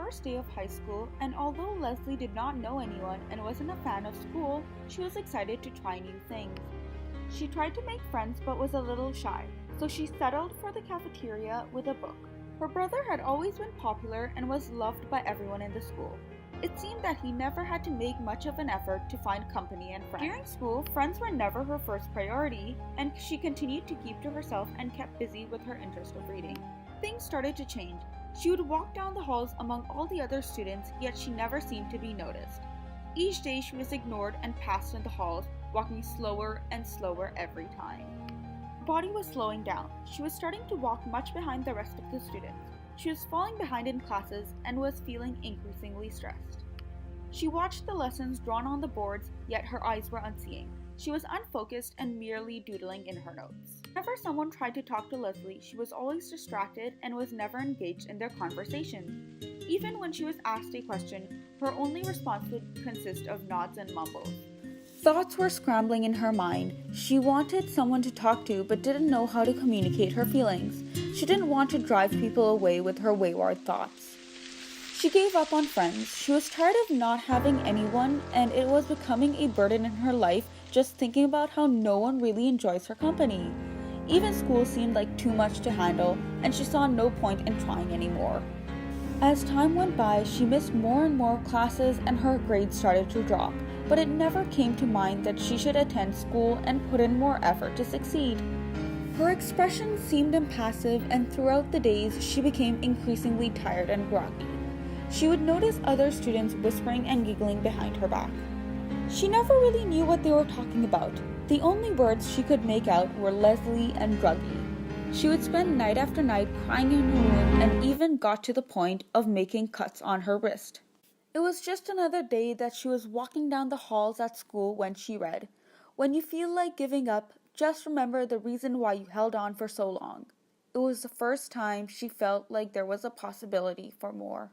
first day of high school, and although Leslie did not know anyone and wasn't a fan of school, she was excited to try new things. She tried to make friends but was a little shy, so she settled for the cafeteria with a book. Her brother had always been popular and was loved by everyone in the school. It seemed that he never had to make much of an effort to find company and friends. During school, friends were never her first priority, and she continued to keep to herself and kept busy with her interest of reading. Things started to change. She would walk down the halls among all the other students, yet she never seemed to be noticed. Each day she was ignored and passed in the halls, walking slower and slower every time. Her body was slowing down. She was starting to walk much behind the rest of the students. She was falling behind in classes and was feeling increasingly stressed. She watched the lessons drawn on the boards, yet her eyes were unseeing. She was unfocused and merely doodling in her notes. Whenever someone tried to talk to Leslie, she was always distracted and was never engaged in their conversations. Even when she was asked a question, her only response would consist of nods and mumbles. Thoughts were scrambling in her mind. She wanted someone to talk to but didn't know how to communicate her feelings. She didn't want to drive people away with her wayward thoughts. She gave up on friends. She was tired of not having anyone, and it was becoming a burden in her life just thinking about how no one really enjoys her company. Even school seemed like too much to handle, and she saw no point in trying anymore. As time went by, she missed more and more classes and her grades started to drop, but it never came to mind that she should attend school and put in more effort to succeed. Her expression seemed impassive, and throughout the days, she became increasingly tired and groggy. She would notice other students whispering and giggling behind her back. She never really knew what they were talking about. The only words she could make out were Leslie and groggy. She would spend night after night crying in her room and even got to the point of making cuts on her wrist. It was just another day that she was walking down the halls at school when she read, "When you feel like giving up, just remember the reason why you held on for so long." It was the first time she felt like there was a possibility for more.